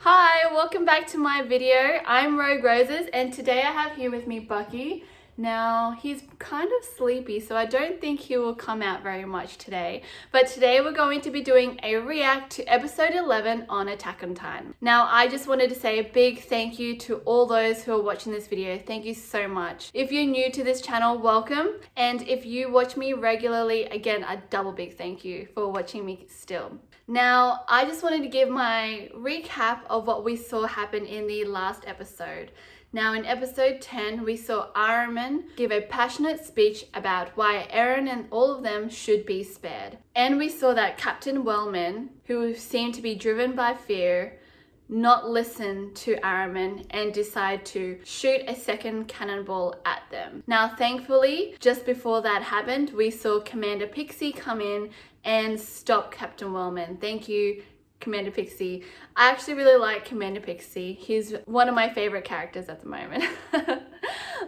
Hi, welcome back to my video. I'm Rogue Roses and today I have here with me Bucky. Now, he's kind of sleepy, so I don't think he will come out very much today. But today we're going to be doing a react to episode 11 on Attack on Titan. Now, I just wanted to say a big thank you to all those who are watching this video. Thank you so much. If you're new to this channel, welcome. And if you watch me regularly, again, a double big thank you for watching me still. Now, I just wanted to give my recap of what we saw happen in the last episode. Now, in episode 10, we saw Armin give a passionate speech about why Eren and all of them should be spared. And we saw that Captain Wellman, who seemed to be driven by fear, not listen to Armin and decide to shoot a second cannonball at them. Now, thankfully, just before that happened, we saw Commander Pixie come in and stop Captain Wellman. Thank you, Commander Pixie. I actually really like Commander Pixie. He's one of my favorite characters at the moment.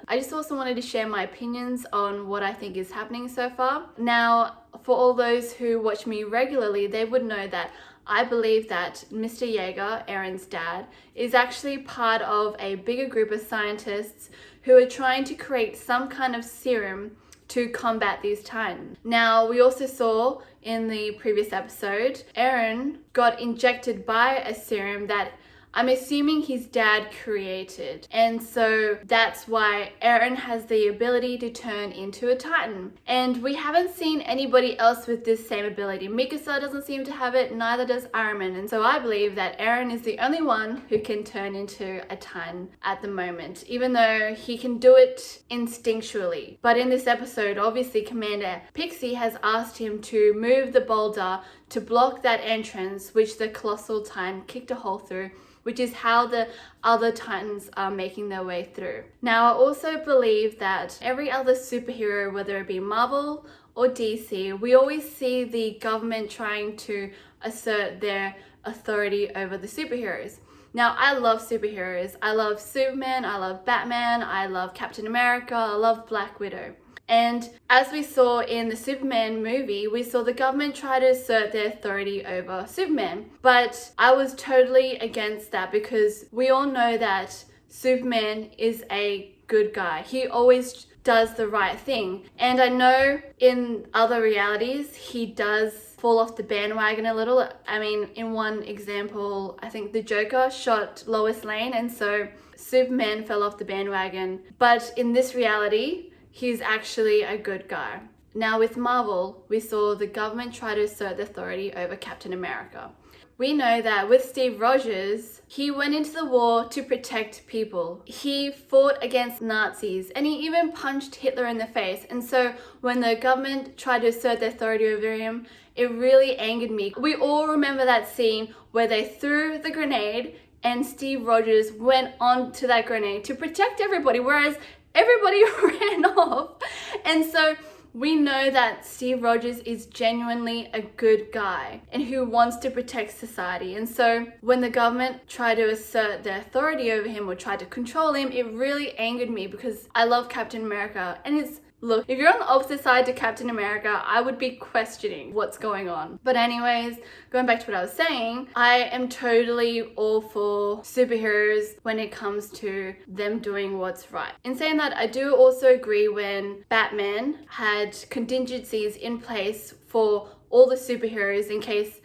I just also wanted to share my opinions on what I think is happening so far. Now, for all those who watch me regularly, they would know that I believe that Mr. Yeager, Eren's dad, is actually part of a bigger group of scientists who are trying to create some kind of serum to combat these Titans. Now, we also saw in the previous episode, Eren got injected by a serum that I'm assuming his dad created. And so that's why Eren has the ability to turn into a Titan. And we haven't seen anybody else with this same ability. Mikasa doesn't seem to have it, neither does Armin. And so I believe that Eren is the only one who can turn into a Titan at the moment, even though he can do it instinctually. But in this episode, obviously Commander Pixie has asked him to move the boulder to block that entrance, which the Colossal Titan kicked a hole through, which is how the other Titans are making their way through. Now, I also believe that every other superhero, whether it be Marvel or DC, we always see the government trying to assert their authority over the superheroes. Now, I love superheroes. I love Superman, I love Batman, I love Captain America, I love Black Widow. And as we saw in the Superman movie, we saw the government try to assert their authority over Superman. But I was totally against that because we all know that Superman is a good guy. He always does the right thing. And I know in other realities, he does fall off the bandwagon a little. I mean, in one example, I think the Joker shot Lois Lane, and so Superman fell off the bandwagon. But in this reality, he's actually a good guy. Now with Marvel, we saw the government try to assert authority over Captain America. We know that with Steve Rogers, he went into the war to protect people. He fought against Nazis and he even punched Hitler in the face. And so when the government tried to assert their authority over him, it really angered me. We all remember that scene where they threw the grenade and Steve Rogers went on to that grenade to protect everybody, whereas everybody ran off. And so we know that Steve Rogers is genuinely a good guy and who wants to protect society. And so when the government tried to assert their authority over him or tried to control him, it really angered me because I love Captain America. And look, if you're on the opposite side to Captain America, I would be questioning what's going on. But anyways, going back to what I was saying, I am totally all for superheroes when it comes to them doing what's right. In saying that, I do also agree when Batman had contingencies in place for all the superheroes in case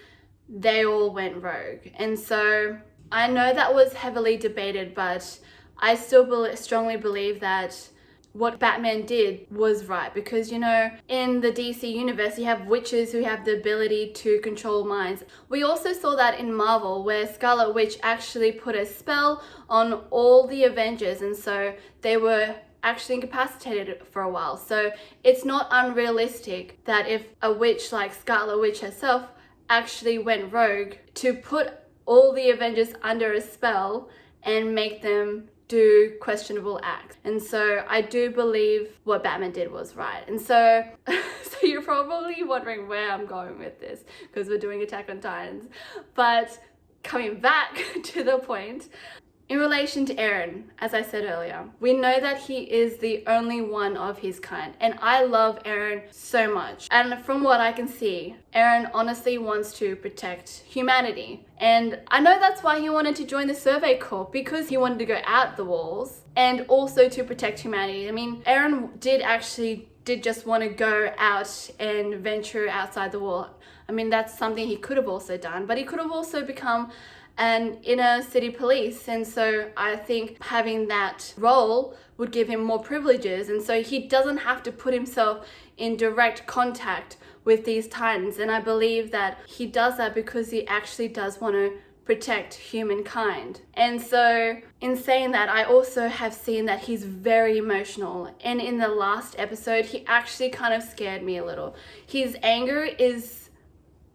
they all went rogue. And so I know that was heavily debated, but I still strongly believe that what Batman did was right because, you know, in the DC universe, you have witches who have the ability to control minds. We also saw that in Marvel where Scarlet Witch actually put a spell on all the Avengers, and so they were actually incapacitated for a while. So it's not unrealistic that if a witch like Scarlet Witch herself actually went rogue to put all the Avengers under a spell and make them do questionable acts. And so I do believe what Batman did was right. And so you're probably wondering where I'm going with this because we're doing Attack on Titans. But coming back to the point, In relation to Eren, as I said earlier, we know that he is the only one of his kind, and I love Eren so much. And from what I can see, Eren honestly wants to protect humanity. And I know that's why he wanted to join the Survey Corps, because he wanted to go out the walls and also to protect humanity. I mean, Eren did just want to go out and venture outside the wall. I mean, that's something he could have also done, but he could have also become an inner city police, and so I think having that role would give him more privileges, and so he doesn't have to put himself in direct contact with these Titans. And I believe that he does that because he actually does want to protect humankind. And so in saying that, I also have seen that he's very emotional, and in the last episode he actually kind of scared me a little. His anger is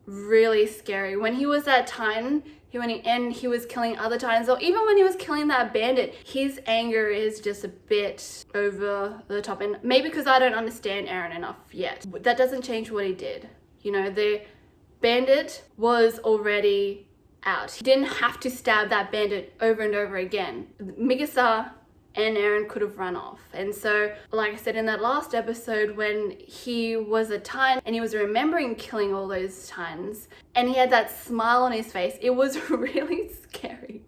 really scary. When he was that Titan, he was killing other Titans, or even when he was killing that bandit, his anger is just a bit over the top. And maybe because I don't understand Eren enough yet, that doesn't change what he did. You know, the bandit was already out. He didn't have to stab that bandit over and over again. Mikasa and Eren could have run off. And so, like I said in that last episode, when he was a Titan and he was remembering killing all those Titans, and he had that smile on his face, it was really scary.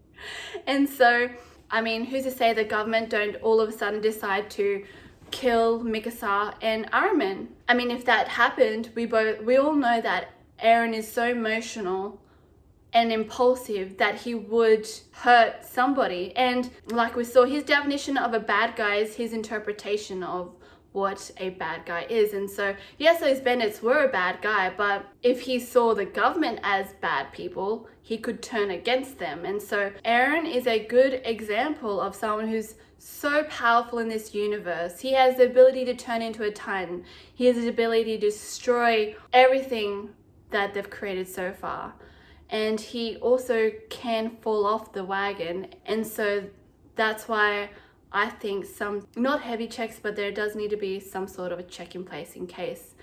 And so, I mean, who's to say the government don't all of a sudden decide to kill Mikasa and Armin? I mean, if that happened, we all know that Eren is so emotional and impulsive that he would hurt somebody. And like we saw, his definition of a bad guy is his interpretation of what a bad guy is. And so yes, those bandits were a bad guy, but if he saw the government as bad people, he could turn against them. And so Eren is a good example of someone who's so powerful in this universe. He has the ability to turn into a Titan. He has the ability to destroy everything that they've created so far. And he also can fall off the wagon. And so that's why I think not heavy checks, but there does need to be some sort of a check in place in case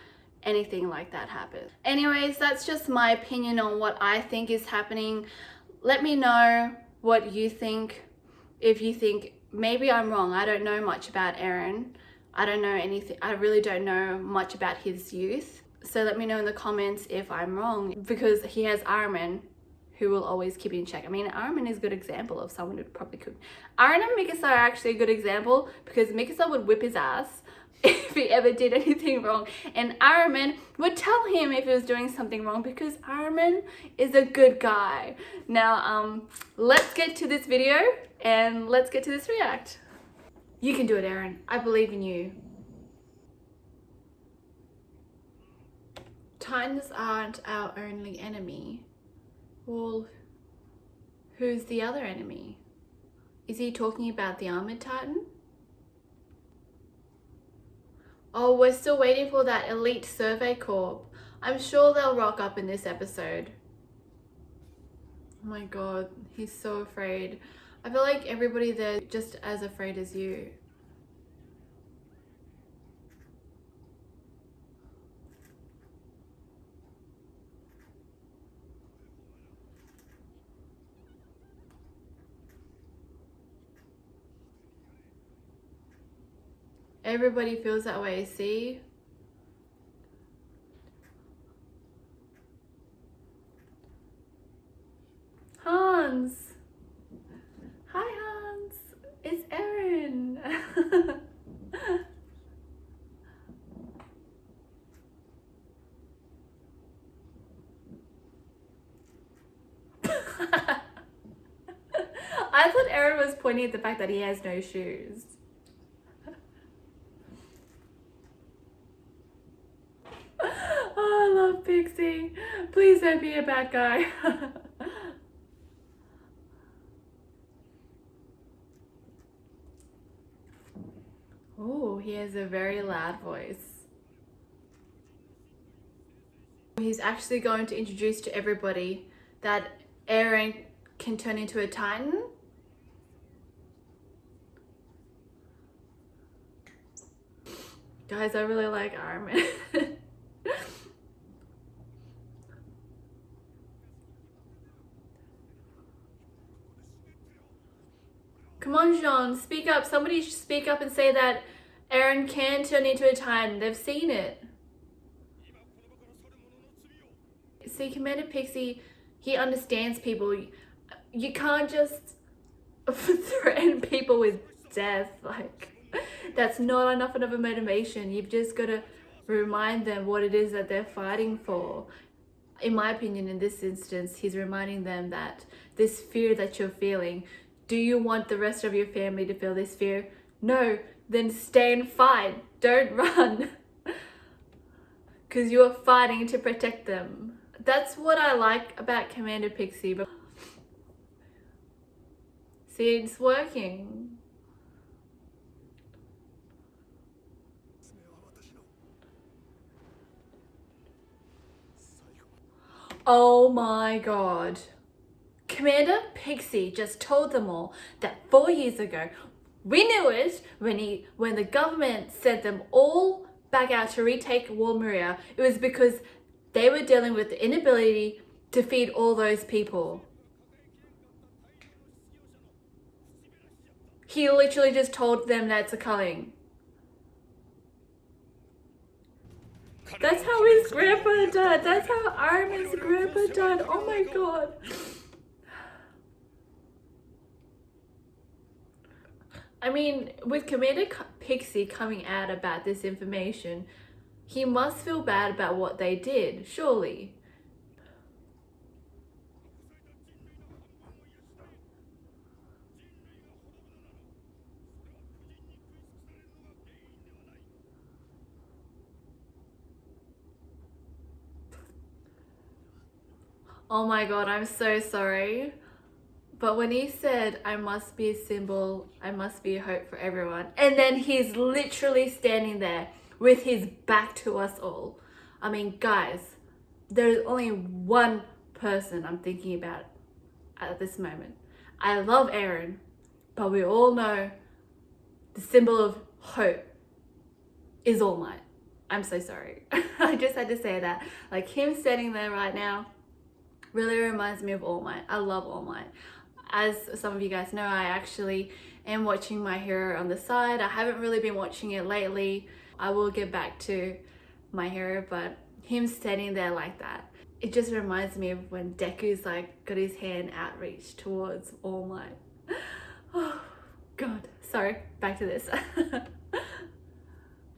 anything like that happens. Anyways, that's just my opinion on what I think is happening. Let me know what you think. If you think maybe I'm wrong, I don't know much about Eren. I don't know anything. I really don't know much about his youth. So let me know in the comments if I'm wrong, because he has Armin, who will always keep it in check. I mean, Armin is a good example of someone who probably could. Eren and Mikasa are actually a good example, because Mikasa would whip his ass if he ever did anything wrong, and Armin would tell him if he was doing something wrong, because Armin is a good guy. Now, let's get to this video and let's get to this react. You can do it, Eren. I believe in you. Titans aren't our only enemy. Well, who's the other enemy? Is he talking about the armored Titan? Oh, we're still waiting for that elite survey corps. I'm sure they'll rock up in this episode. Oh my god, he's so afraid. I feel like everybody there is just as afraid as you. Everybody feels that way, see? Hans! Hi Hans! It's Eren! I thought Eren was pointing at the fact that he has no shoes. Oh, I love Pixie. Please don't be a bad guy. Oh, he has a very loud voice. He's actually going to introduce to everybody that Eren can turn into a Titan. Guys, I really like Armin. Come on, Jean, speak up. Somebody should speak up and say that Eren can turn into a Titan. They've seen it. See, Commander Pixie, he understands people. You can't just threaten people with death. Like, that's not enough of a motivation. You've just got to remind them what it is that they're fighting for. In my opinion, in this instance, he's reminding them that this fear that you're feeling, do you want the rest of your family to feel this fear? No, then stay and fight. Don't run. Because you're fighting to protect them. That's what I like about Commander Pixie. But see, it's working. Oh my god. Commander Pixie just told them all that 4 years ago, we knew it when the government sent them all back out to retake Walmeria. It was because they were dealing with the inability to feed all those people. He literally just told them that's a culling. That's how his grandpa died. That's how Armin's grandpa died. Oh my god. I mean, with Commander Pixie coming out about this information, he must feel bad about what they did, surely. Oh my god, I'm so sorry. But when he said, I must be a symbol, I must be a hope for everyone, and then he's literally standing there with his back to us all. I mean, guys, there's only one person I'm thinking about at this moment. I love Eren, but we all know the symbol of hope is All Might. I'm so sorry. I just had to say that. Like, him standing there right now really reminds me of All Might. I love All Might. As some of you guys know, I actually am watching My Hero on the side. I haven't really been watching it lately. I will get back to My Hero, but him standing there like that, it just reminds me of when Deku's like got his hand outreached towards All Might. Oh god, sorry, back to this.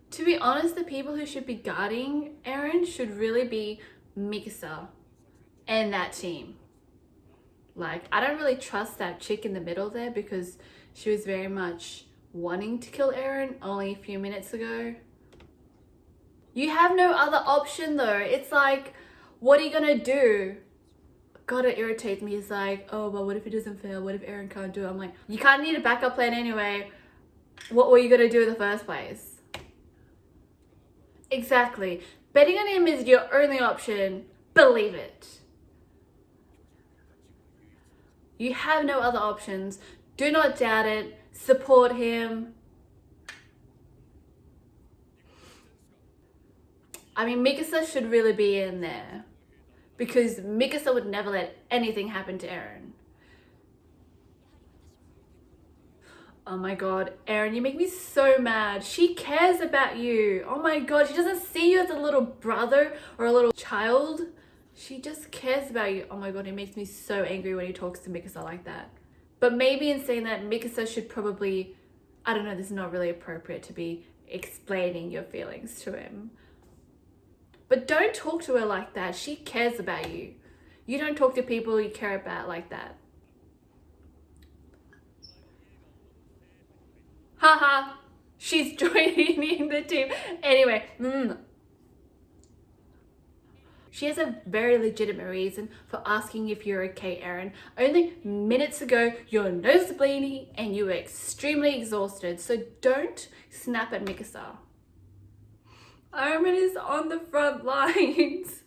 To be honest, the people who should be guarding Eren should really be Mikasa and that team. Like, I don't really trust that chick in the middle there because she was very much wanting to kill Eren only a few minutes ago. You have no other option though. It's like, what are you gonna do? God, it irritates me. It's like, oh, but what if it doesn't fail? What if Eren can't do it? I'm like, you can't need a backup plan anyway. What were you gonna do in the first place? Exactly. Betting on him is your only option. Believe it. You have no other options. Do not doubt it. Support him. I mean, Mikasa should really be in there because Mikasa would never let anything happen to Eren. Oh my god, Eren, you make me so mad. She cares about you. Oh my god, she doesn't see you as a little brother or a little child. She just cares about you. Oh my god, it makes me so angry when he talks to Mikasa like that. But maybe in saying that, Mikasa should probably, I don't know, this is not really appropriate to be explaining your feelings to him. But don't talk to her like that. She cares about you. You don't talk to people you care about like that. Haha, she's joining the team. Anyway, She has a very legitimate reason for asking if you're okay, Eren. Only minutes ago, your nose is bleeding and you were extremely exhausted, so don't snap at Mikasa. Armin is on the front lines.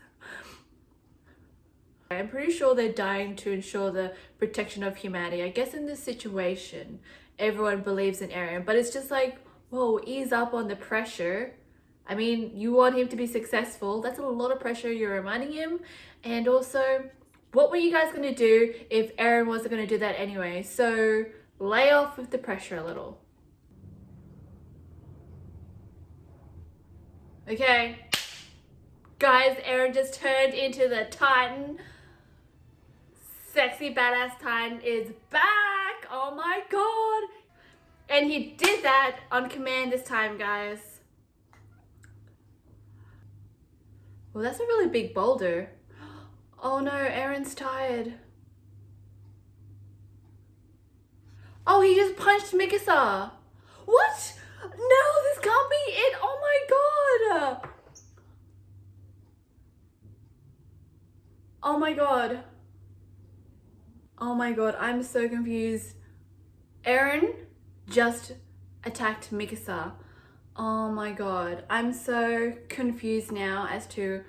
I'm pretty sure they're dying to ensure the protection of humanity. I guess in this situation, everyone believes in Eren, but it's just like, whoa, ease up on the pressure. I mean, you want him to be successful. That's a lot of pressure you're reminding him. And also, what were you guys going to do if Eren wasn't going to do that anyway? So, lay off with the pressure a little. Okay. Guys, Eren just turned into the Titan. Sexy badass Titan is back. Oh my god. And he did that on command this time, guys. Well, that's a really big boulder. Oh no, Eren's tired. Oh, he just punched Mikasa. What? No, this can't be it. Oh my god. Oh my god. Oh my god, I'm so confused. Eren just attacked Mikasa. Oh my god, I'm so confused now as to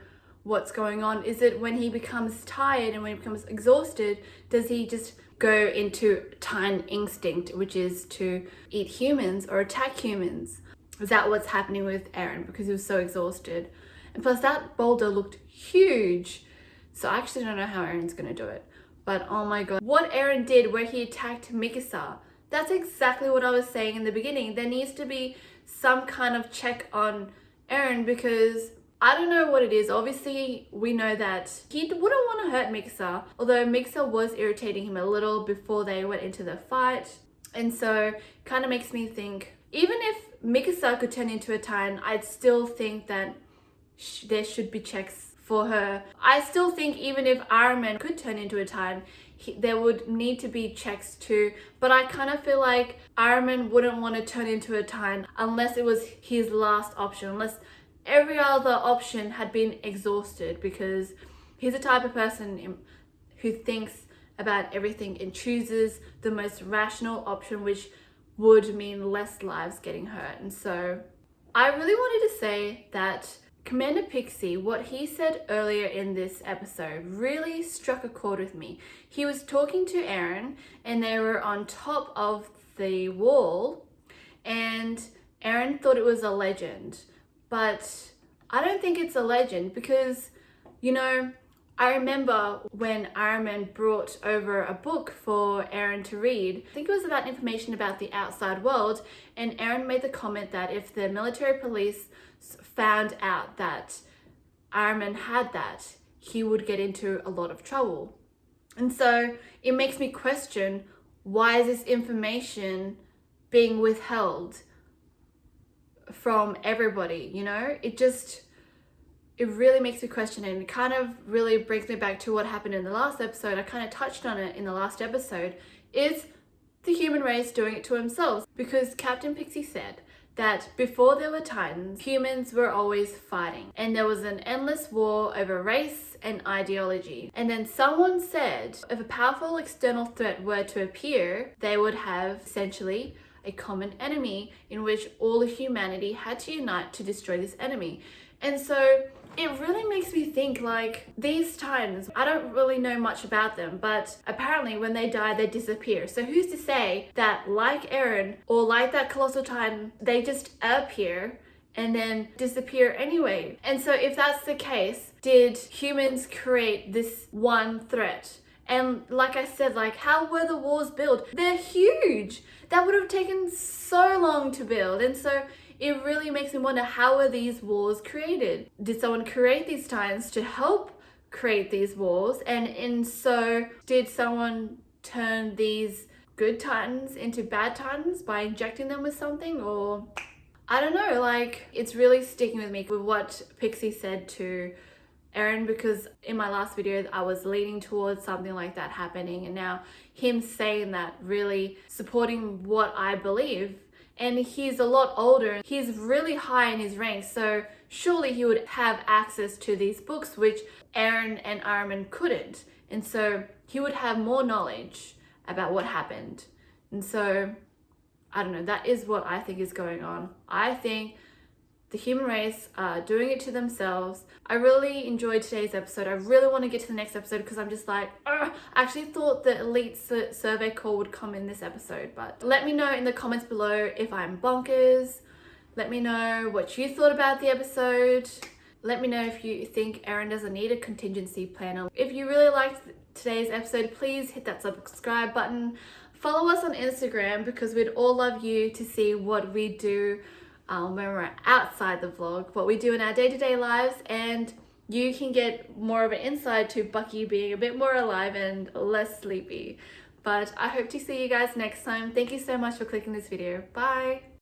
what's going on. Is it when he becomes tired and when he becomes exhausted, does he just go into Titan instinct, which is to eat humans or attack humans? Is that what's happening with Eren because he was so exhausted? And plus that boulder looked huge. So I actually don't know how Eren's gonna do it. But oh my god. What Eren did where he attacked Mikasa, that's exactly what I was saying in the beginning. There needs to be some kind of check on Eren because I don't know what it is. Obviously, we know that he wouldn't want to hurt Mikasa, although Mikasa was irritating him a little before they went into the fight. And so kind of makes me think, even if Mikasa could turn into a Titan, I'd still think that there should be checks for her. I still think even if Armin could turn into a Titan, there would need to be checks too. But I kind of feel like Armin wouldn't want to turn into a Titan unless it was his last option, unless every other option had been exhausted, because he's the type of person who thinks about everything and chooses the most rational option, which would mean less lives getting hurt. And so I really wanted to say that Commander Pixie, what he said earlier in this episode really struck a chord with me. He was talking to Eren and they were on top of the wall and Eren thought it was a legend. But I don't think it's a legend because, you know, I remember when Armin brought over a book for Eren to read. I think it was about information about the outside world, and Eren made the comment that if the military police found out that Armin had that, he would get into a lot of trouble. And so it makes me question, why is this information being withheld from everybody, you know? It really makes me question it, and it kind of really brings me back to what happened in the last episode. I kind of touched on it in the last episode. Is the human race doing it to themselves? Because Captain Pixie said that before there were Titans, humans were always fighting, and there was an endless war over race and ideology. And then someone said if a powerful external threat were to appear, they would have essentially a common enemy in which all of humanity had to unite to destroy this enemy. And so it really makes me think, like, these Titans, I don't really know much about them, but apparently when they die, they disappear. So who's to say that, like Eren or like that Colossal Titan, they just appear and then disappear anyway? And so if that's the case, did humans create this one threat? And like I said, like, how were the walls built? They're huge. That would have taken so long to build. And so it really makes me wonder, how were these walls created? Did someone create these Titans to help create these walls? And so did someone turn these good Titans into bad Titans by injecting them with something? Or I don't know, like, it's really sticking with me with what Pixie said to Eren, because in my last video I was leaning towards something like that happening, and now him saying that really supporting what I believe. And he's a lot older, he's really high in his rank, so surely he would have access to these books, which Eren and Armin couldn't. And so he would have more knowledge about what happened. And so, I don't know, that is what I think is going on. I think the human race are doing it to themselves. I really enjoyed today's episode. I really want to get to the next episode because I'm just like, I actually thought the elite survey call would come in this episode. But let me know in the comments below if I'm bonkers. Let me know what you thought about the episode. Let me know if you think Eren doesn't need a contingency plan. If you really liked today's episode, please hit that subscribe button. follow us on Instagram because we'd all love you to see what we do when we're outside the vlog, what we do in our day-to-day lives, and you can get more of an insight to Bucky being a bit more alive and less sleepy. But I hope to see you guys next time. Thank you so much for clicking this video. Bye!